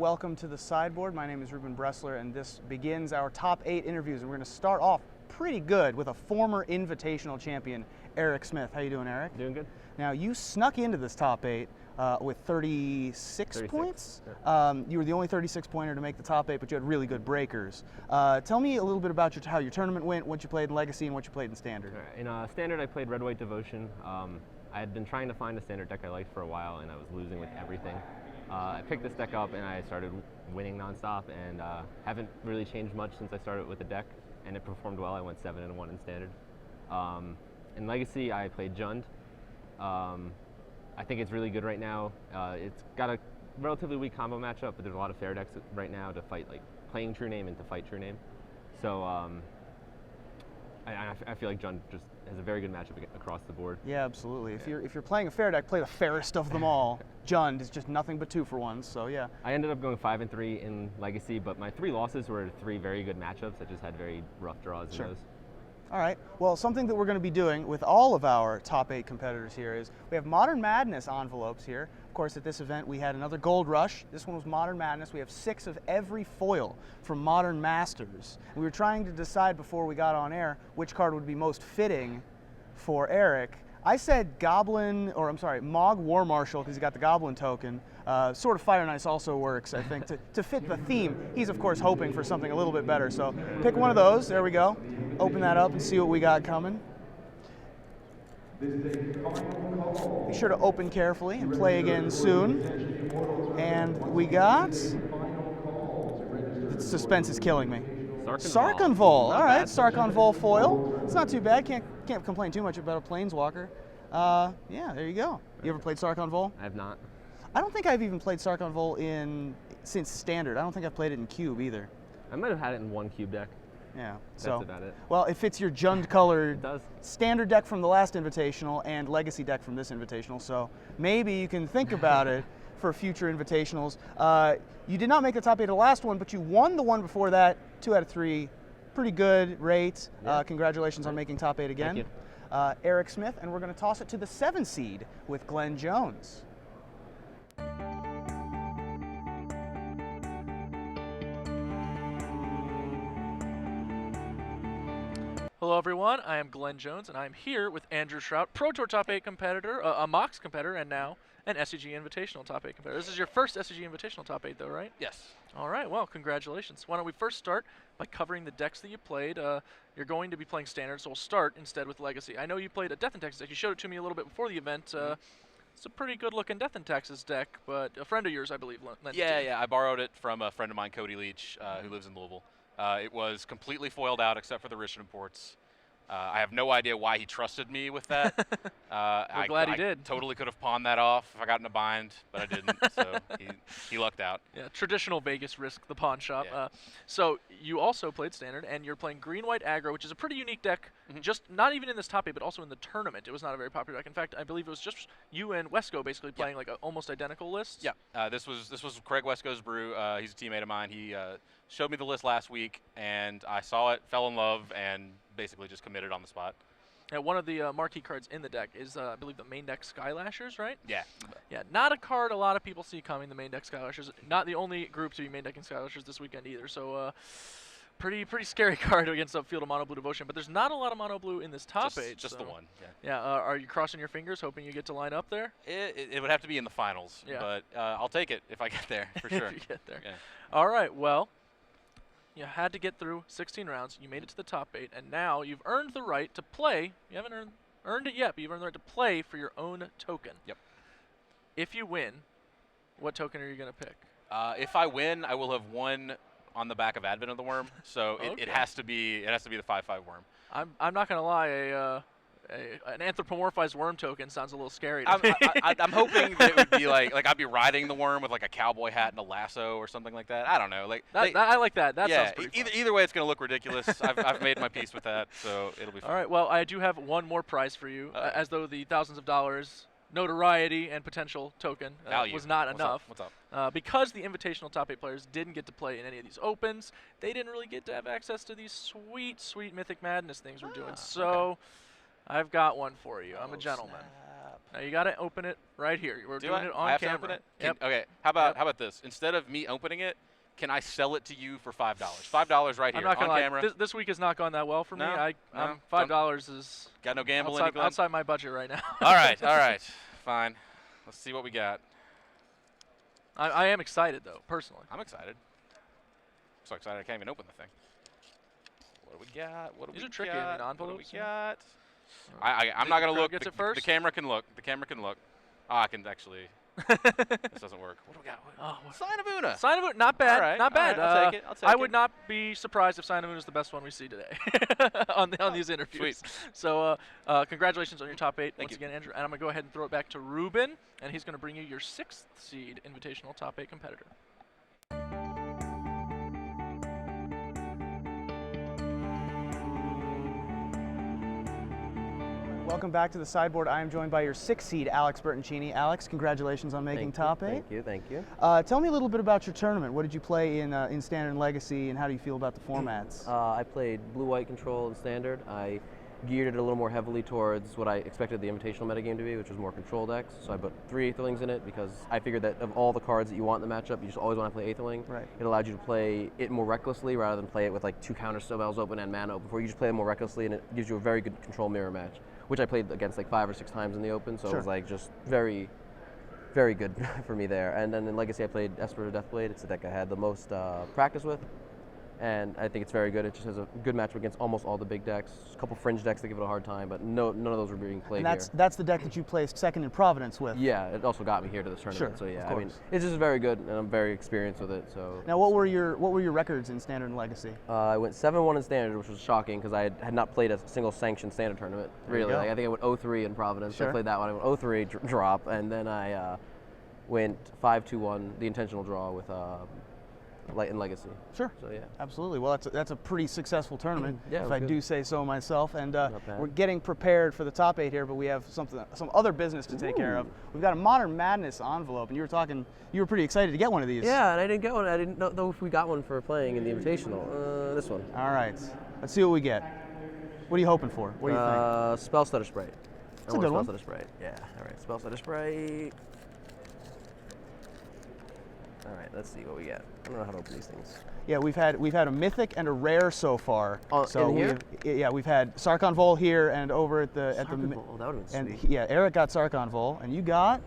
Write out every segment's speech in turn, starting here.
welcome to the sideboard. My name is Ruben Bressler, and this begins our top 8 interviews. And we're going to start off pretty good with a former Invitational champion, Eric Smith. How you doing, Eric? Doing good. Now, you snuck into this top 8 with 36 points. Yeah. You were the only 36-pointer to make the top 8, but you had really good breakers. Tell me a little bit about how your tournament went, what you played in Legacy, and what you played in Standard. Right. In Standard, I played Red White Devotion. I had been trying to find a Standard deck I liked for a while, and I was losing with everything. I picked this deck up, and I started winning nonstop, and haven't really changed much since I started with the deck, and it performed well. I went 7-1 in Standard. In Legacy, I played Jund. I think it's really good right now. It's got a relatively weak combo matchup, but there's a lot of fair decks right now to fight, like playing True Name and to fight True Name. So I feel like Jund just has a very good matchup across the board. Yeah, absolutely. If you're playing a fair deck, play the fairest of them all. Jund is just nothing but 2-for-1s, so yeah. I ended up going 5-3 in Legacy, but my 3 losses were 3 very good matchups. I just had very rough draws in those. All right. Well, something that we're going to be doing with all of our top 8 competitors here is we have Modern Madness envelopes here. Of course, at this event, we had another Gold Rush. This one was Modern Madness. We have 6 of every foil from Modern Masters. We were trying to decide before we got on air which card would be most fitting for Eric. I said Mog War Marshal, because he got the Goblin token. Sort of Fire and Ice also works, I think, to fit the theme. He's, of course, hoping for something a little bit better. So pick one of those. There we go. Open that up and see what we got coming. Be sure to open carefully and play again soon. And we got... The suspense is killing me. Sarkhan Vol. All right, Sarkhan Vol foil. It's not too bad. Can't complain too much about a Planeswalker. Yeah, there you go. You ever played Sarkhan Vol? I have not. I don't think I've even played Sarkhan Vol since Standard. I don't think I've played it in Cube either. I might have had it in one Cube deck. Yeah, That's about it. Well, it fits your Jund-colored does. Standard deck from the last Invitational and Legacy deck from this Invitational, so maybe you can think about it for future Invitationals. You did not make the top 8 of the last one, but you won the one before that, 2 out of 3. Pretty good rate. Yeah. Congratulations on making top 8 again. Thank you. Eric Smith, and we're going to toss it to the 7 seed with Glen Jones. Hello everyone, I am Glen Jones, and I'm here with Andrew Shrout, Pro Tour Top 8 competitor, a Mox competitor, and now an SCG Invitational Top 8 competitor. This is your first SCG Invitational Top 8 though, right? Yes. All right, well, congratulations. Why don't we first start by covering the decks that you played. You're going to be playing Standard, so we'll start instead with Legacy. I know you played a Death and Taxes deck. You showed it to me a little bit before the event. It's a pretty good-looking Death and Taxes deck, but a friend of yours, I believe, lent it to you. Yeah, I borrowed it from a friend of mine, Cody Leach, who lives in Louisville. It was completely foiled out except for the Rich imports. I have no idea why he trusted me with that. We're glad he did. Totally could have pawned that off if I got in a bind, but I didn't, so he lucked out. Yeah, traditional Vegas risk, the pawn shop. Yeah. So you also played Standard, and you're playing Green-White Aggro, which is a pretty unique deck, just not even in this top 8, but also in the tournament. It was not a very popular deck. In fact, I believe it was just you and Wesco basically playing like almost identical lists. Yeah, this was Craig Wesco's brew. He's a teammate of mine. He showed me the list last week, and I saw it, fell in love, and basically just committed on the spot. Now, one of the marquee cards in the deck is, I believe, the main deck Skylashers, right? Yeah. Yeah, not a card a lot of people see coming, the main deck Skylashers. Not the only group to be main decking Skylashers this weekend either, so pretty scary card against a field of Mono Blue Devotion. But there's not a lot of Mono Blue in this top 8. Just the one, yeah. Yeah, are you crossing your fingers, hoping you get to line up there? It would have to be in the finals, yeah. But I'll take it if I get there, for sure. If you get there. Yeah. All right, well, you had to get through 16 rounds. You made it to the top 8, and now you've earned the right to play. You haven't earned it yet, but you've earned the right to play for your own token. Yep. If you win, what token are you going to pick? If I win, I will have won on the back of Advent of the Worm, so Okay. it has to be the 5/5 worm. I'm not going to lie, an anthropomorphized worm token sounds a little scary to me. I'm hoping that it would be like I'd be riding the worm with like a cowboy hat and a lasso or something like that. I don't know. I like that. That yeah, sounds pretty fun. either way, it's going to look ridiculous. I've made my peace with that, so it'll be fun. All right. Well, I do have one more prize for you, as though the thousands of dollars, notoriety, and potential token was not enough. What's up? Because the Invitational Top 8 players didn't get to play in any of these opens, they didn't really get to have access to these sweet, sweet Mythic Madness things we're doing. So. Okay. I've got one for you. I'm a gentleman. Snap. Now you got to open it right here. We're Do doing I? it on I have camera. to open it? Yep. Okay. How about this? Instead of me opening it, can I sell it to you for $5? $5 right I'm here not on gonna lie. camera. This week has not gone that well for me. No? $5 is Got no gambling, Glenn? outside my budget right now. All right. All right. Fine. Let's see what we got. I am excited though, personally. I'm excited. So excited I can't even open the thing. What do we got? What do These we are tricky. got? I mean, What do we envelopes, got? I'm not gonna look. Gets it The first? camera can look. The camera can look. Oh, I can actually. This doesn't work. What do we got? Sign of Una. Sign of Una, not bad. All right, not bad. all right, I'll take it, I'll take I would it. not be surprised if Sign of Una is the best one we see today on these interviews. Sweet. So congratulations on your top 8 Thank once you. again, Andrew. And I'm going to go ahead and throw it back to Ruben, and he's going to bring you your 6th seed Invitational top 8 competitor. Welcome back to the sideboard. I am joined by your 6th seed, Alex Bertoncini. Alex, congratulations on making top 8. Thank you. Tell me a little bit about your tournament. What did you play in Standard and Legacy, and how do you feel about the formats? I played blue-white control in Standard. I geared it a little more heavily towards what I expected the Invitational metagame to be, which was more control decks. So I put 3 Aetherlings in it because I figured that of all the cards that you want in the matchup, you just always want to play Aetherling. Right. It allowed you to play it more recklessly rather than play it with like 2 counter spells open and mana open. Before you just play it more recklessly, and it gives you a very good control mirror match, which I played against like 5 or 6 times in the open. So Sure. it was like just very, very good for me there. And then in Legacy, I played Esper Deathblade. It's the deck I had the most practice with. And I think it's very good. It just has a good matchup against almost all the big decks. A couple fringe decks that give it a hard time, but none of those were being played And here. that's the deck that you placed second in Providence with. Yeah, it also got me here to this tournament. Sure, So yeah, of I mean, course. it's just very good, and I'm very experienced with it. So Now, what were your records in Standard and Legacy? I went 7-1 in Standard, which was shocking because I had not played a single sanctioned Standard tournament. There you Really, go. like, I think I went 0-3 in Providence. Sure. I played that one. I went 0-3 drop, and then I went 5-2-1, the intentional draw with in Legacy. Sure. So yeah. Absolutely. Well, that's a pretty successful tournament, Yeah, it if was I good. do say so myself. And Not bad. we're getting prepared for the top 8 here, but we have some other business to take care of. We've got a Modern Madness envelope, and you were pretty excited to get one of these. Yeah, and I didn't get one. I didn't know if we got one for playing in the Invitational. This one. All right. Let's see what we get. What are you hoping for? What do you think? Spell Stutter Sprite. That's a good one. Spell Stutter Sprite. Yeah. All right. Spell Stutter Sprite. All right. Let's see what we get. I don't know how to open these things. Yeah, we've had a mythic and a rare so far. In here? We've had Sarkon Vol here and over at the Sarkon Vol, that would've been and sweet. yeah, Eric got Sarkon Vol, and you got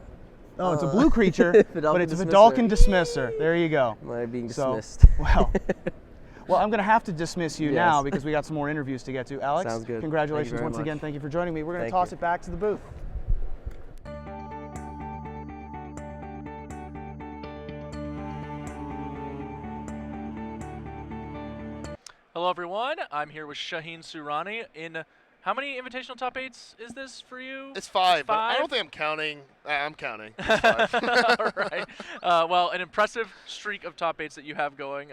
it's a blue creature, but Vidalcan it's a Dismisser. Vidalcan Dismisser. There you go. Am I being So, dismissed? Well, I'm going to have to dismiss you Yes. now because we got some more interviews to get to. Alex, Sounds good. congratulations Thank you very once again. much. Thank you for joining me. We're going to Thank toss you. it back to the booth. Hello, everyone. I'm here with Shaheen Tsurani. In how many Invitational top 8s is this for you? It's 5, but I Five? don't think I'm counting. I'm counting. It's 5. All right. Well, an impressive streak of top 8s that you have going.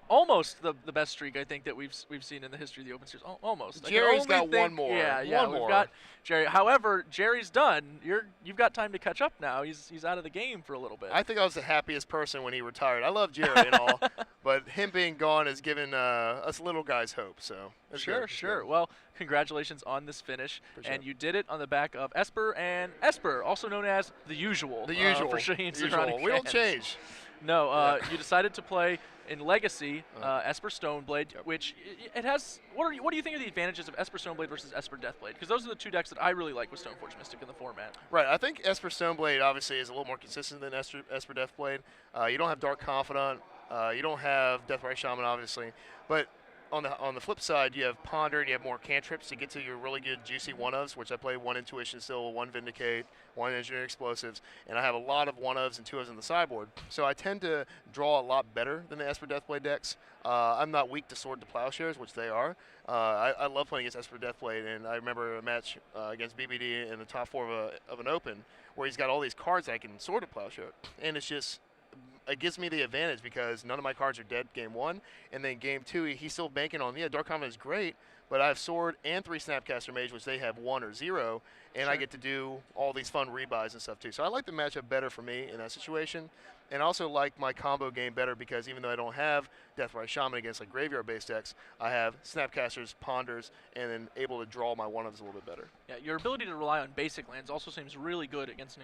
Almost the best streak I think that we've seen in the history of the Open Series. Almost. I can Jerry's only got think- one more. Yeah. One We've more. got Jerry. However, Jerry's done. You've got time to catch up now. He's out of the game for a little bit. I think I was the happiest person when he retired. I love Jerry and all, but him being gone has given us little guys hope. So it's Sure, good. It's sure. good. Well, congratulations on this finish, Appreciate and it. you did it on the back of Esper, also known as the Usual. The usual. For Shaheen The usual. Tsurani We don't fans. change. No, you decided to play in Legacy Esper Stoneblade, which it has. What do you think are the advantages of Esper Stoneblade versus Esper Deathblade? Because those are the 2 decks that I really like with Stoneforge Mystic in the format. Right. I think Esper Stoneblade obviously is a little more consistent than Esper Deathblade. You don't have Dark Confidant. You don't have Deathrite Shaman, obviously. But on the flip side, you have Ponder and you have more cantrips to get to your really good juicy one-ofs, which I play 1 Intuition still, 1 Vindicate, 1 Engineering Explosives, and I have a lot of 1-ofs and 2-ofs in the sideboard. So I tend to draw a lot better than the Esper Deathblade decks. I'm not weak to Sword to Plowshares, which they are. I love playing against Esper Deathblade, and I remember a match against BBD in the top 4 of an Open where he's got all these cards I can Sword to Plowshare, and it's just it gives me the advantage because none of my cards are dead game 1, and then game 2 he's still banking on Dark Confidant is great, but I have Sword and 3 Snapcaster Mage, which they have 1 or 0, and I get to do all these fun rebuys and stuff too. So I like the matchup better for me in that situation. and also like my combo game better because even though I don't have Deathrise Shaman against like graveyard-based decks, I have Snapcasters, Ponders, and then able to draw my one-ofs a little bit better. Yeah, your ability to rely on basic lands also seems really good against an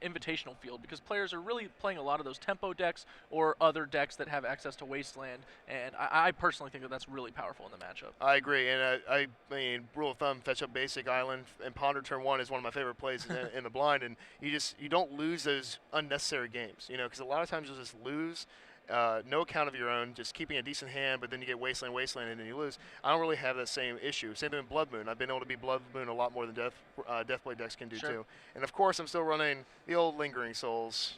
invitational field because players are really playing a lot of those tempo decks or other decks that have access to wasteland, and I personally think that that's really powerful in the matchup. I agree, and I mean, rule of thumb, fetch up basic island and ponder turn 1 is one of my favorite plays in the blind, and you don't lose those unnecessary games, you know, because a lot of times you'll just lose. No account of your own, just keeping a decent hand, but then you get wasteland, and then you lose. I don't really have that same issue. Same thing with Blood Moon. I've been able to beat Blood Moon a lot more than Deathblade decks can do too. And of course, I'm still running the old Lingering Souls.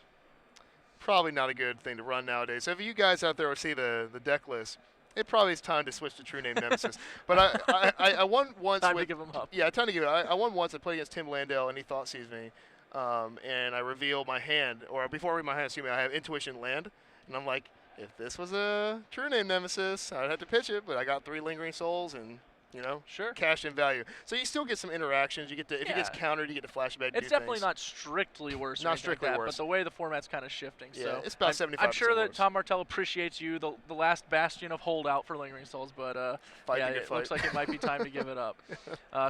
Probably not a good thing to run nowadays. So if you guys out there see the deck list, it probably is time to switch to True Name Nemesis. But I won once. Time to give him up. Yeah, time to give it up. I won once. I played against Tim Landell, and he thought sees me. And I reveal my hand, or before I read my hand, excuse me, I have Intuition Land. And I'm like, if this was a True Name Nemesis, I'd have to pitch it, but I got 3 Lingering Souls and, you know, cashed in value. So you still get some interactions. You get to, if he gets countered, you get to flashback. It's definitely not strictly worse. Not strictly like that, worse. But the way the format's kind of shifting. Yeah, so it's about 75%. I'm sure that worse. Tom Martell appreciates you, the last bastion of holdout for Lingering Souls, but it looks like it might be time to give it up.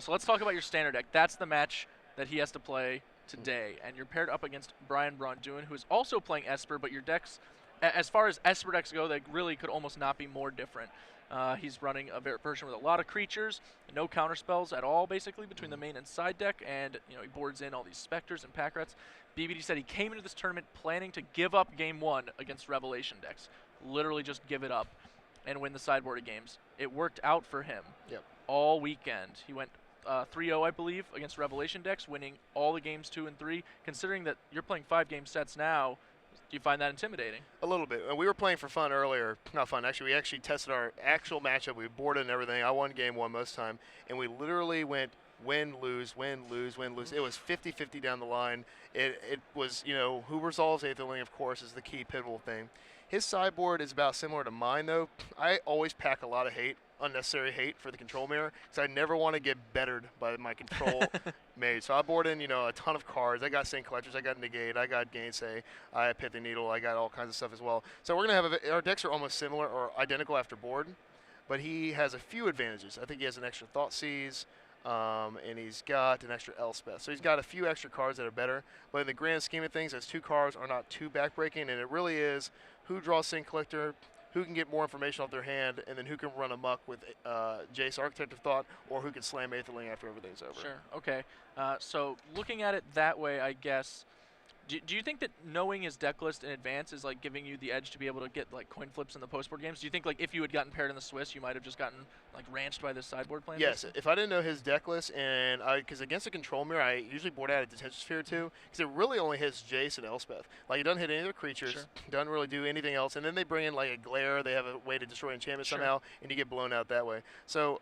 So let's talk about your standard deck. That's the match that he has to play today, and you're paired up against Brian Braun-Duin, who is also playing Esper, but your decks, as far as Esper decks go, they really could almost not be more different. He's running a version with a lot of creatures, no counter spells at all, basically, between the main and side deck, and he boards in all these Specters and Pack Rats. BBD said he came into this tournament planning to give up Game 1 against Revelation decks. Literally just give it up and win the sideboarded games. It worked out for him all weekend. He went 3-0, I believe, against Revelation decks, winning all the games 2 and 3. Considering that you're playing 5-game sets now, do you find that intimidating? A little bit. We were playing for fun earlier. Not fun, actually. We actually tested our actual matchup. We boarded and everything. I won Game 1 most time, and we literally went win, lose, win, lose, win, lose. It was 50-50 down the line. It was, who resolves Aetherling, of course, is the key pivotal thing. His sideboard is about similar to mine, though. I always pack a lot of hate, unnecessary hate for the control mirror, because I never want to get bettered by my control mage. So I board in, a ton of cards. I got Saint Collectors, I got Negate, I got Gainsay, I have Pithy Needle, I got all kinds of stuff as well. So we're going to have, our decks are almost similar or identical after board, but he has a few advantages. I think he has an extra Thoughtseize, and he's got an extra Elspeth. So he's got a few extra cards that are better, but in the grand scheme of things, those 2 cards are not too backbreaking, and it really is who draws Saint Collector, who can get more information off their hand, and then who can run amok with Jace, Architect of Thought, or who can slam Aetherling after everything's over. Sure, okay. So looking at it that way, I guess, do you think that knowing his deck list in advance is like giving you the edge to be able to get like coin flips in the post-board games? Do you think like if you had gotten paired in the Swiss, you might have just gotten like ranched by this sideboard plan? Yes, if I didn't know his deck list, and because against a control mirror, I usually board out a Detention Sphere too, because it really only hits Jace and Elspeth. Like it doesn't hit any of the creatures, doesn't really do anything else, and then they bring in like a Glare, they have a way to destroy enchantment somehow, and you get blown out that way. So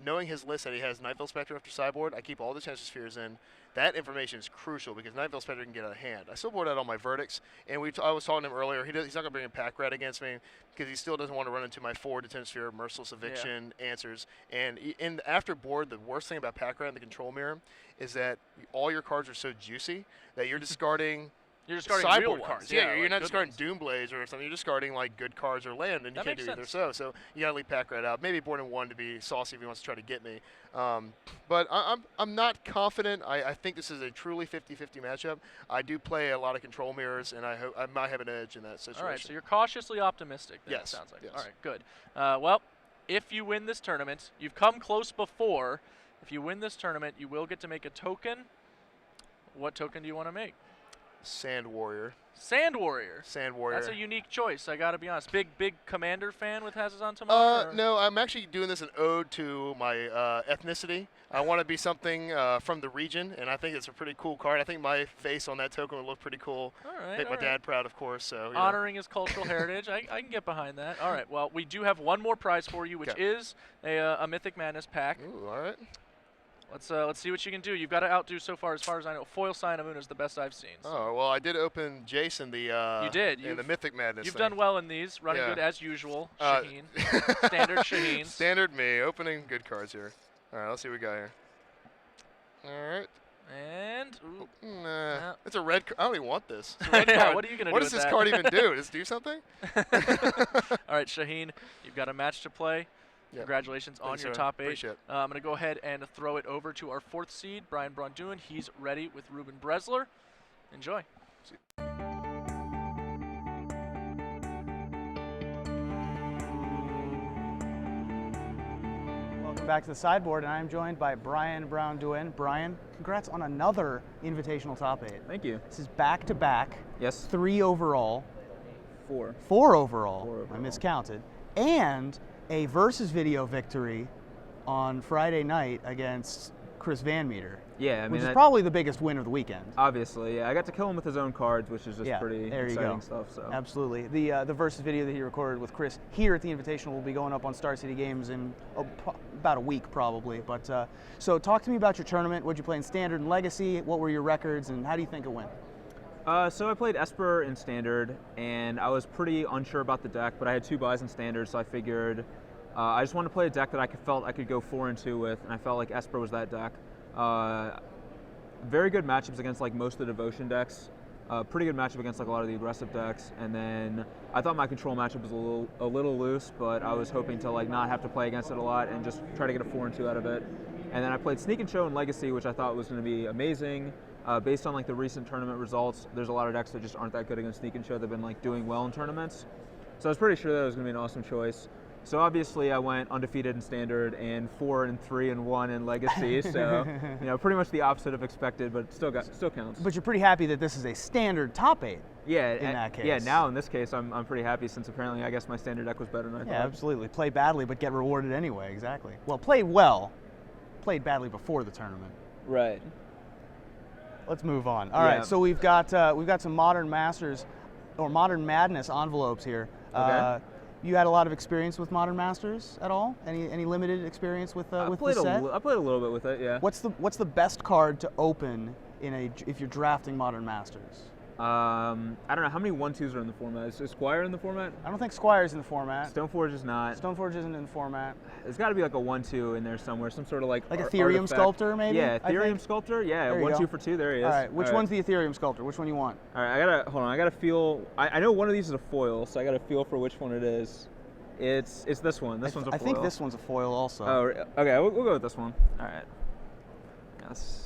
knowing his list that he has Nightveil Spectre after sideboard, I keep all the Detention Spheres in. That information is crucial because Nightveil Spectre can get out of hand. I still board out all my verdicts, and I was talking to him earlier. He's not going to bring a Pack Rat against me because he still doesn't want to run into my 4 Detention Sphere, Merciless Eviction answers. And after board, the worst thing about Pack Rat in the control mirror is that all your cards are so juicy that you're discarding. You're discarding sideboard real cards. ones. Yeah, you're like not discarding Doomblades or something. You're discarding like good cards or land, and you can't do either. So you gotta leave Pack Rat out. Maybe board in 1 to be saucy if he wants to try to get me. But I'm not confident. I think this is a truly 50-50 matchup. I do play a lot of control mirrors, and I hope I might have an edge in that situation. All right, so you're cautiously optimistic. Then, yes. It sounds like. Yes. All right, good. Well, if you win this tournament, you've come close before. If you win this tournament, you will get to make a token. What token do you want to make? Sand Warrior. Sand Warrior. Sand Warrior. That's a unique choice, I gotta be honest. Big Commander fan with Hazazon Tamar? No, I'm actually doing this an ode to my ethnicity. I want to be something from the region, and I think it's a pretty cool card. I think my face on that token would look pretty cool. All right. Make my dad proud, of course. So honoring his cultural heritage, I can get behind that. All right. Well, we do have one more prize for you, which is a Mythic Madness pack. Ooh, all right. Let's see what you can do. You've got to outdo so far as I know. Foil Sign of Moon is the best I've seen. So. Oh, well, I did open Jason the you did. in the Mythic Madness. You've thing. done well in these. Running good as usual. Shaheen. Standard Shaheen. Standard me. Opening good cards here. All right, let's see what we got here. All right. And Ooh. Nah, Yeah. it's a red. I don't even want this. It's a red Yeah, card. what are you gonna What do does with this that? card even do? Does it do something? All right, Shaheen, you've got a match to play. Yep. Congratulations on Thanks, your sir. top 8. Appreciate it. I'm going to go ahead and throw it over to our 4th seed, Brian Braun-Duin. He's ready with Ruben Bresler. Enjoy. Welcome back to the sideboard, and I am joined by Brian Braun-Duin. Brian, congrats on another Invitational top 8. Thank you. This is back-to-back. Yes. 3 overall. 4. 4 overall. 4 overall. I miscounted. And a versus video victory on Friday night against Chris Van Meter, Yeah, I mean, which is that- probably the biggest win of the weekend. obviously, yeah. I got to kill him with his own cards, which is just Yeah, pretty there you exciting go. stuff. So Absolutely. The versus video that he recorded with Chris here at the Invitational will be going up on Star City Games in about a week probably. But so talk to me about your tournament. What'd you play in Standard and Legacy? What were your records, and how do you think it went? So I played Esper in Standard, and I was pretty unsure about the deck, but I had 2 buys in Standard, so I figured I just wanted to play a deck that I felt I could go 4 and 2 with, and I felt like Esper was that deck. Very good matchups against like most of the Devotion decks. Pretty good matchup against like a lot of the aggressive decks, and then I thought my control matchup was a little loose, but I was hoping to like not have to play against it a lot and just try to get a 4 and 2 out of it. And then I played Sneak and Show and Legacy, which I thought was going to be amazing. Based on like the recent tournament results, there's a lot of decks that just aren't that good against Sneak and Show. They've been like doing well in tournaments, so I was pretty sure that it was going to be an awesome choice. So obviously I went undefeated in Standard and 4 and 3 and 1 in Legacy. So pretty much the opposite of expected, but still counts. But you're pretty happy that this is a Standard top 8. Yeah, in that case. Yeah, now in this case I'm pretty happy, since apparently I guess my Standard deck was better than I Yeah, thought. absolutely. Play badly but get rewarded anyway. Exactly. Well, played well. Played badly before the tournament. Right. Let's move on. All Yeah. right, so we've got some Modern Masters or Modern Madness envelopes here. Okay. You had a lot of experience with Modern Masters at all? Any limited experience with I the played set? I played a little bit with it, yeah. What's the best card to open if you're drafting Modern Masters? I don't know, how many 1/2s are in the format? Is Squire in the format? I don't think Squire's in the format. Stoneforge is not. Stoneforge isn't in the format. There's got to be like a 1/2 in there somewhere, some sort of like Ethereum artifact. Sculptor, maybe? Yeah, I Ethereum think. Sculptor. Yeah, There you 1/2 go. for 2. There he is. All right, which one's the Ethereum Sculptor? Which one you want? All right, I gotta feel. I know one of these is a foil, so I gotta feel for which one it is. It's this one. This one's a foil. I think this one's a foil also. Oh, okay. We'll go with this one. All right. Yes.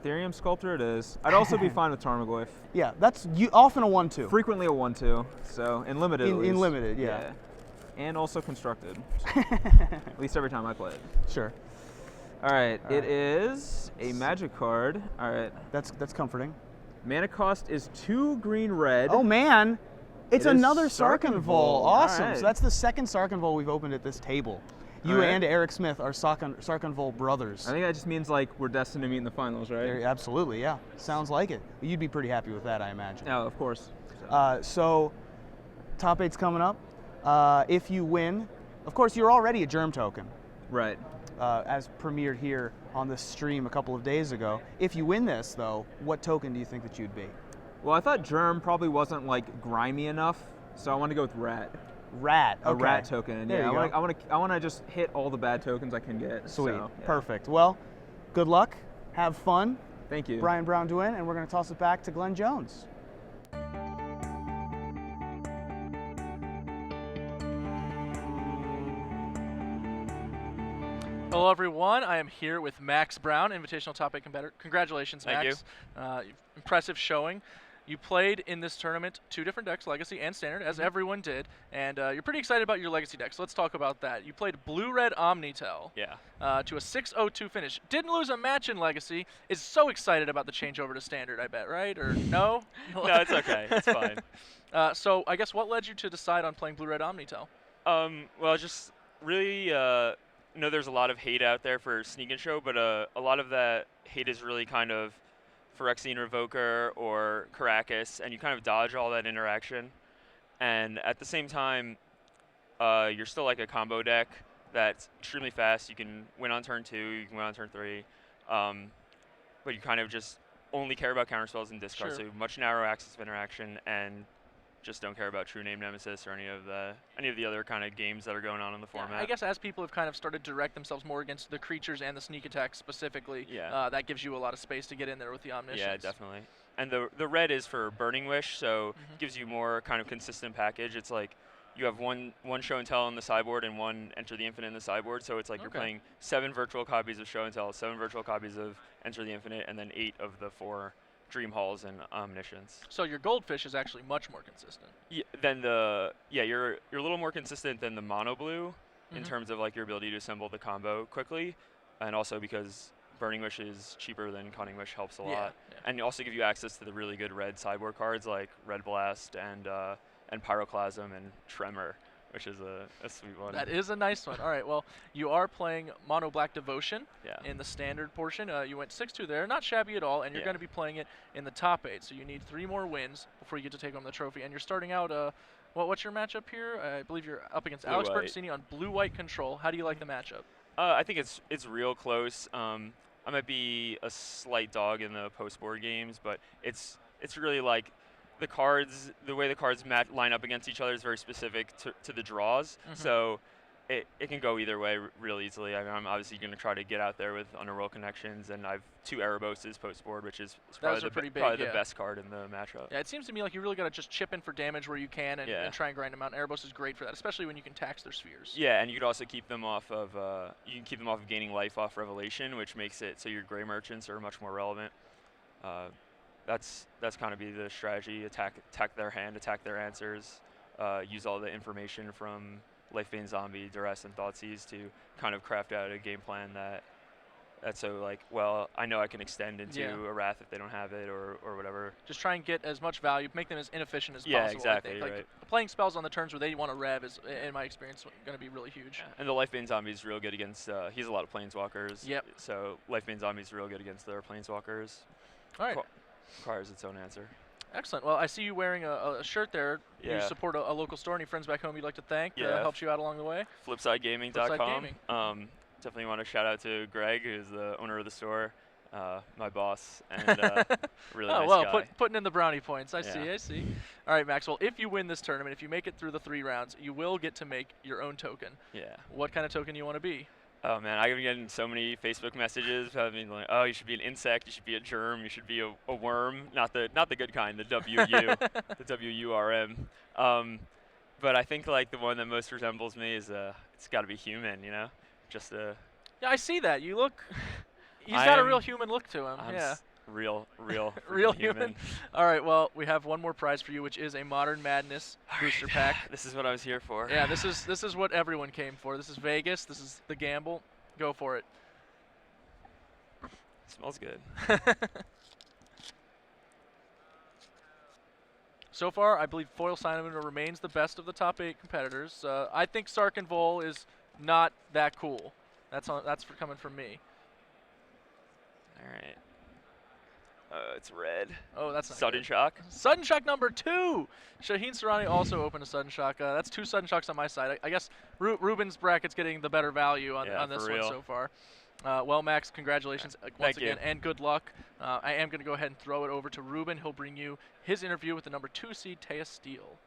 Ethereum Sculptor it is. I'd also be fine with Tarmogoyf. Yeah, that's often a 1/2. Frequently a 1/2. So in limited. at In least. limited, yeah. And also constructed. At least every time I play it. Sure. All right. All It right. is a magic card. All right. That's comforting. Mana cost is 2 green red. Oh man, it's It is another Sarkhan Sarkhan Vol. Vol. Awesome. All right. So that's the second Sarkhan Vol we've opened at this table. You All right. and Eric Smith are Sarkhan Vol brothers. I think that just means like we're destined to meet in the finals, right? Absolutely, yeah. Sounds like it. You'd be pretty happy with that, I imagine. Oh, of course. So, top 8's coming up. If you win, of course, you're already a Germ token, Right. as premiered here on the stream a couple of days ago. If you win this, though, what token do you think that you'd be? Well, I thought Germ probably wasn't like grimy enough, so I want to go with Rat. Rat. A Okay. Rat token. There Yeah, you go. I want to just hit all the bad tokens I can get. Sweet. So, yeah. Perfect. Well, good luck. Have fun. Thank you. Brian Braun-Duin, and we're going to toss it back to Glen Jones. Hello, everyone. I am here with Max Brown, Invitational top 8 competitor. Congratulations, Thank Max. Impressive showing. You played in this tournament 2 different decks, Legacy and Standard, as everyone did, and you're pretty excited about your Legacy deck, so let's talk about that. You played Blue-Red Omnitel to a 6-0-2 finish. Didn't lose a match in Legacy. Is so excited about the change over to Standard, I bet, right? Or no? No, it's okay. It's fine. So I guess what led you to decide on playing Blue-Red Omnitel? Well, just really, know there's a lot of hate out there for Sneak and Show, but a lot of that hate is really kind of Phyrexian Revoker or Caracas, and you kind of dodge all that interaction. And at the same time, you're still like a combo deck that's extremely fast. You can win on turn 2, you can win on turn 3, but you kind of just only care about counterspells and discards, Sure. so much narrow axis of interaction, and just don't care about True Name Nemesis or any of the other kind of games that are going on in the format. I guess as people have kind of started to direct themselves more against the creatures and the sneak attacks specifically, that gives you a lot of space to get in there with the Omniscience. Yeah, definitely. And the red is for Burning Wish, so gives you more kind of consistent package. It's like you have one Show and Tell in the sideboard and one Enter the Infinite in the sideboard, so it's like you're playing 7 virtual copies of Show and Tell, 7 virtual copies of Enter the Infinite, and then 8 of the 4 Dream Halls and Omniscience. So your Goldfish is actually much more consistent. Yeah, you're a little more consistent than the mono blue in terms of like your ability to assemble the combo quickly, and also because Burning Wish is cheaper than Cunning Wish helps a lot, and also give you access to the really good red sideboard cards like Red Blast and Pyroclasm and Tremor, which is a sweet one. That is a nice one. All right, well, you are playing Mono Black Devotion in the standard portion. You went 6-2 there, not shabby at all, and you're going to be playing it in the top 8. So you need 3 more wins before you get to take home the trophy. And you're starting out, what's your matchup here? I believe you're up against Alex Bertocini on blue-white control. How do you like the matchup? I think it's real close. I might be a slight dog in the post-board games, but it's really like the way the cards line up against each other is very specific to the draws. So it can go either way real easily. I mean, I'm obviously going to try to get out there with Underworld Connections, and I have 2 Ereboses post-board, which is probably the best card in the matchup. Yeah, it seems to me like you really got to just chip in for damage where you can and try and grind them out. And Erebos is great for that, especially when you can tax their spheres. Yeah, and you could also keep them off of gaining life off Revelation, which makes it so your Gray Merchants are much more relevant. That's kind of be the strategy: attack their hand, attack their answers, use all the information from Lifebane Zombie, Duress, and Thoughtseize to kind of craft out a game plan that's so like, well, I know I can extend into a Wrath if they don't have it or whatever. Just try and get as much value, make them as inefficient as possible. Yeah, exactly. Like playing spells on the turns where they want to rev is, in my experience, going to be really huge. Yeah. And the Lifebane Zombie is real good against. He has a lot of Planeswalkers. Yep. So Lifebane Zombie is real good against their Planeswalkers. All right. Requires its own answer. Excellent. Well, I see you wearing a shirt there. Yeah. You support a local store. Any friends back home you'd like to thank? Helped you out along the way? FlipsideGaming.com. Definitely want to shout out to Greg, who's the owner of the store, my boss, and really nice guy. Putting in the brownie points. I see. All right, Maxwell, if you win this tournament, if you make it through the 3 rounds, you will get to make your own token. Yeah. What kind of token do you want to be? Oh man, I've been getting so many Facebook messages. I mean, like, oh, you should be an insect, you should be a germ, you should be a worm, not the good kind, the WU, the WURM. But I think like the one that most resembles me is it's got to be human, you know, just a. Yeah, I see that. You look. He's got a real human look to him. Real human. All right, well, we have one more prize for you, which is a Modern Madness booster pack. This is what I was here for. Yeah, this is what everyone came for. This is Vegas. This is the gamble. Go for it. Smells good. So far, I believe Foil Sign-Of-Winter remains the best of the top 8 competitors. I think Sark and Vol is not that cool. That's coming from me. All right. It's red. Oh, that's not Sudden good. Shock. Sudden Shock number 2. Shaheen Tsurani also opened a Sudden Shock. That's 2 Sudden Shocks on my side. I guess Ruben's bracket's getting the better value on this one so far. Well, Max, congratulations once again, and good luck. I am going to go ahead and throw it over to Ruben. He'll bring you his interview with the number 2 seed, Taya Steel.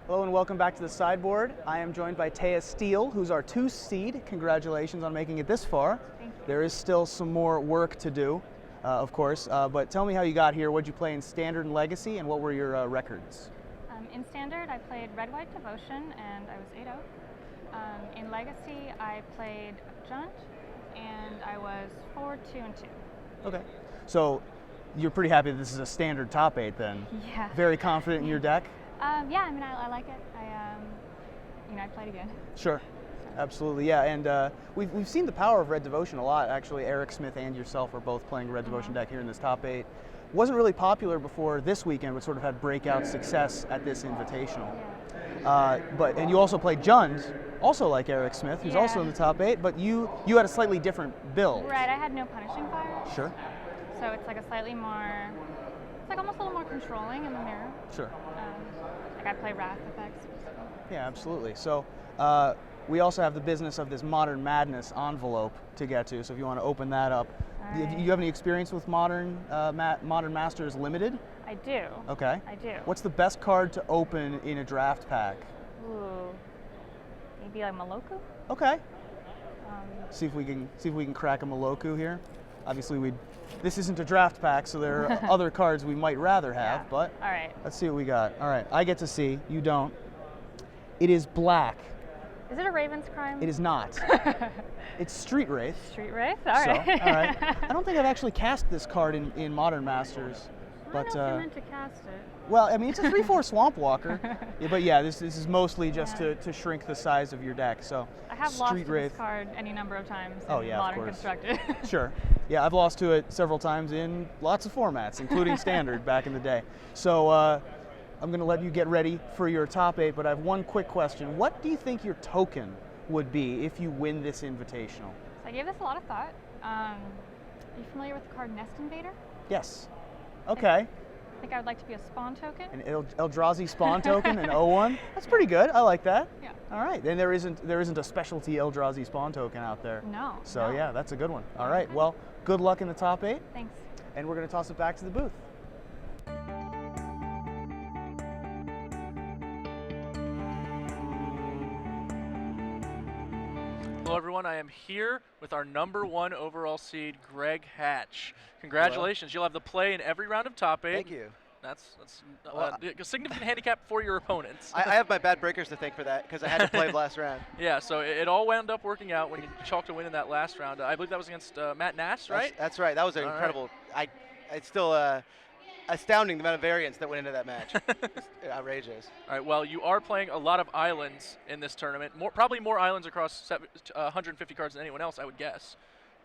Hello and welcome back to the sideboard. I am joined by Taya Steel, who's our 2 seed. Congratulations on making it this far. Thank you. There is still some more work to do, of course, but tell me how you got here. What did you play in Standard and Legacy, and what were your records? In Standard, I played Red White Devotion, and I was 8-0. In Legacy, I played Junt, and I was 4-2-2. Okay, so you're pretty happy that this is a Standard top 8 then? Yeah. Very confident in your deck? Yeah, I mean, I like it. I played again. Sure, absolutely, yeah. And we've seen the power of Red Devotion a lot. Actually, Eric Smith and yourself are both playing Red Devotion deck here in this top 8. Wasn't really popular before this weekend, but sort of had breakout success at this Invitational. Yeah. And you also played Jund, also like Eric Smith, who's also in the top 8, but you had a slightly different build. Right, I had no Punishing Fire. Sure. So it's like a slightly more, it's like almost a little more controlling in the mirror. Sure. Like I play Wrath effects. Yeah, absolutely. So we also have the business of this Modern Madness envelope to get to. So if you want to open that up, do you have any experience with Modern Masters Limited? I do. Okay. I do. What's the best card to open in a draft pack? Ooh, maybe like Maloku. Okay. See if we can crack a Maloku here. Obviously, this isn't a draft pack, so there are other cards we might rather have. Yeah. But All right. let's see what we got. All right, I get to see. You don't. It is black. Is it a Raven's Crime? It is not. It's Street Wraith. Street Wraith? All right. So, all right. I don't think I've actually cast this card in Modern Masters. I But don't know if you're meant to cast it. well, I mean, it's a 3/4 Swamp Walker. Yeah, but yeah, this is mostly just to shrink the size of your deck. So I have lost Street to Wraith. this card any number of times Oh, in yeah, of Modern course. Constructed. Sure. Yeah, I've lost to it several times in lots of formats, including Standard back in the day. So I'm going to let you get ready for your top 8, but I have one quick question. What do you think your token would be if you win this Invitational? So I gave this a lot of thought. Are you familiar with the card Nest Invader? Yes. Okay. I think I would like to be a spawn token. An Eldrazi spawn token, an 0/1. That's pretty good. I like that. Yeah. All right. Then there isn't a specialty Eldrazi spawn token out there. No. So no. yeah, that's a good one. All right. Well, good luck in the top 8, Thanks. and we're going to toss it back to the booth. Hello, everyone. I am here with our #1 overall seed, Greg Hatch. Congratulations. You'll have the play in every round of top 8. Thank you. That's a significant handicap for your opponents. I have my bad breakers to thank for that because I had to play the last round. Yeah, so it all wound up working out when you chalked a win in that last round. I believe that was against Matt Nass, right? That's right. That was an All right. incredible. It's still astounding the amount of variance that went into that match. It's outrageous. All right, well, you are playing a lot of islands in this tournament. Probably more islands across 150 cards than anyone else, I would guess,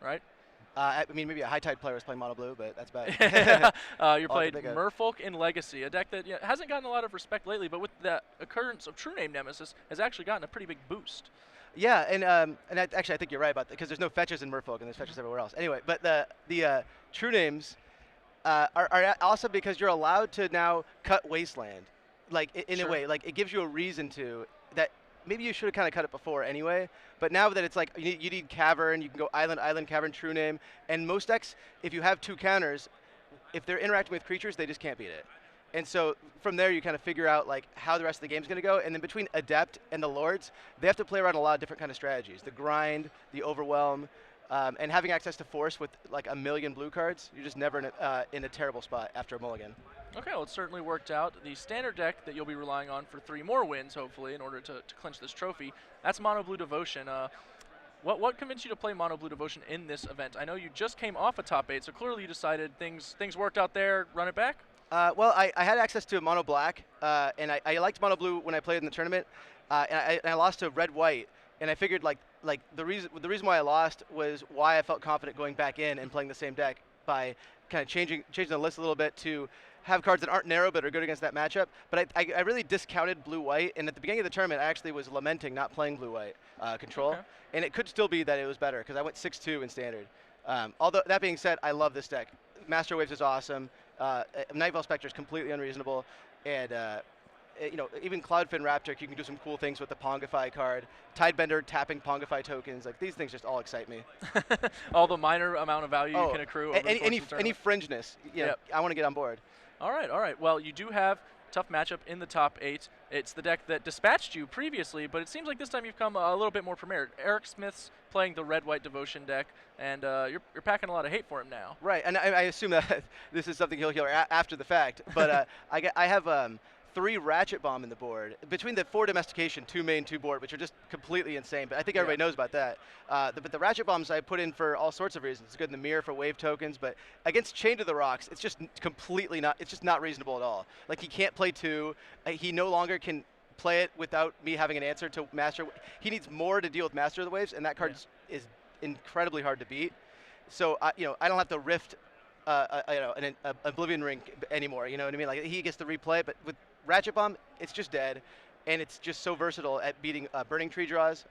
right? I mean, maybe a high tide player was playing mono blue, but that's bad. You played Merfolk in Legacy, a deck that hasn't gotten a lot of respect lately, but with the occurrence of True Name Nemesis, has actually gotten a pretty big boost. Yeah, and actually I think you're right about that because there's no fetches in Merfolk and there's fetches everywhere else. Anyway, but the True Names are awesome because you're allowed to now cut Wasteland, like in a way, like it gives you a reason to that. Maybe you should have kind of cut it before anyway, but now that it's like you need Cavern, you can go Island, Cavern, True Name, and most decks, if you have 2 counters, if they're interacting with creatures, they just can't beat it. And so from there, you kind of figure out like how the rest of the game's going to go, and then between Adept and the Lords, they have to play around a lot of different kind of strategies: the grind, the overwhelm, and having access to Force with like 1 million blue cards. You're just never in a terrible spot after a mulligan. Okay, well, it certainly worked out. The standard deck that you'll be relying on for 3 more wins, hopefully, in order to clinch this trophy, that's Mono Blue Devotion. What convinced you to play Mono Blue Devotion in this event? I know you just came off a top 8, so clearly you decided things worked out there. Run it back? Well, I had access to Mono Black, and I liked Mono Blue when I played in the tournament, and I lost to Red White, and I figured like the reason why I lost was why I felt confident going back in and playing the same deck by kind of changing the list a little bit to have cards that aren't narrow but are good against that matchup. But I really discounted blue-white, and at the beginning of the tournament, I actually was lamenting not playing blue-white control. Okay. And it could still be that it was better because I went 6-2 in standard. Although that being said, I love this deck. Master Waves is awesome. Nightveil Spectre is completely unreasonable, and even Cloudfin Raptor, you can do some cool things with the Pongify card. Tidebender tapping Pongify tokens, like these things just all excite me. All the minor amount of value you can accrue over the course of the any tournament. fringeness, I want to get on board. All right. Well, you do have a tough matchup in the top 8. It's the deck that dispatched you previously, but it seems like this time you've come a little bit more prepared. Eric Smith's playing the Red-White Devotion deck, and you're packing a lot of hate for him now. Right, and I assume that this is something he'll hear after the fact, but I have 3 Ratchet Bomb in the board. Between the 4 Domestication, 2 main, 2 board, which are just completely insane, but I think everybody knows about that. But the Ratchet Bombs I put in for all sorts of reasons. It's good in the mirror for wave tokens, but against Chain to the Rocks, it's just completely it's just not reasonable at all. Like, he can't play 2. He no longer can play it without me having an answer to Master. He needs more to deal with Master of the Waves, and that card is incredibly hard to beat. So, I don't have to rift an Oblivion Ring anymore, you know what I mean? Like, he gets to replay it, but with Ratchet Bomb, it's just dead, and it's just so versatile at beating Burning Tree draws.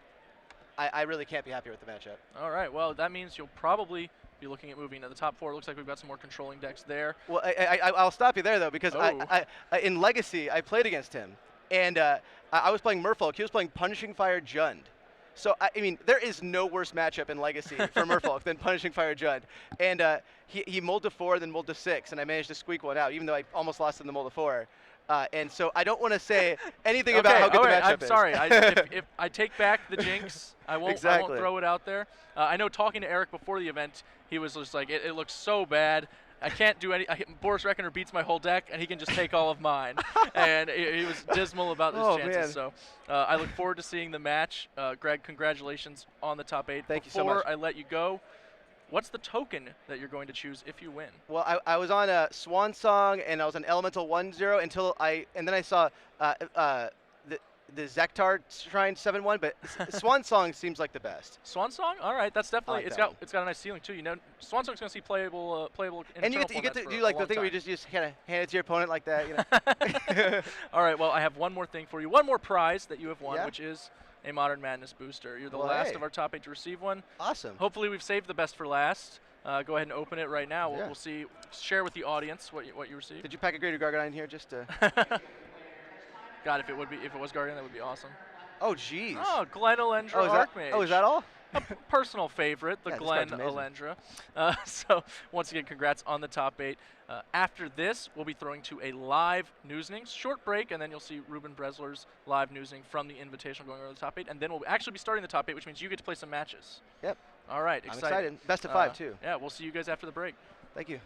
I really can't be happier with the matchup. All right, well, that means you'll probably be looking at moving to the top 4. It looks like we've got some more controlling decks there. Well, I'll stop you there, though, because in Legacy, I played against him, and I was playing Merfolk. He was playing Punishing Fire Jund. So, I mean, there is no worse matchup in Legacy for Merfolk than Punishing Fire Jund. And he mulled to 4, then mulled to 6, and I managed to squeak one out, even though I almost lost in the mull to 4. And so I don't want to say anything about how good the matchup I'm is. sorry. If I take back the jinx, I won't throw it out there. I know talking to Eric before the event, he was just like, it looks so bad. I can't do any. Boris Reckoner beats my whole deck, and he can just take all of mine. And he was dismal about his chances. Man. So I look forward to seeing the match. Greg, congratulations on the top 8. Thank you so Before much. I let you go, what's the token that you're going to choose if you win? Well, I was on a Swan Song, and I was on Elemental 1-0 and then I saw the Zektar Shrine 7-1, but Swan Song seems like the best. Swan Song? All right, that's definitely like it's that got a nice ceiling too. You know, Swan Song's going to see playable in And you internal get to formats do for like a the long thing where you time. just kind of hand it to your opponent like that, you know. All right, well, I have one more thing for you. One more prize that you have won, Yeah. which is a Modern Madness booster. You're the Well, last hey. of our top 8 to receive one. Awesome. Hopefully, we've saved the best for last. Go ahead and open it right now. Yeah. We'll see. Share with the audience what you received. Did you pack a Greater Gargadon in here just to? God, if it was Guardian, that would be awesome. Oh, jeez. Oh, Glen Elendra Archmage. Is that all? A personal favorite, the Yeah, this Glen card's amazing. Elendra. So once again, congrats on the top 8. After this, we'll be throwing to a live newsning, short break, and then you'll see Ruben Bresler's live newsning from the Invitational going over the top 8, and then we'll actually be starting the top 8, which means you get to play some matches. Yep. All right, I'm excited. Best of 5 too. Yeah, we'll see you guys after the break. Thank you.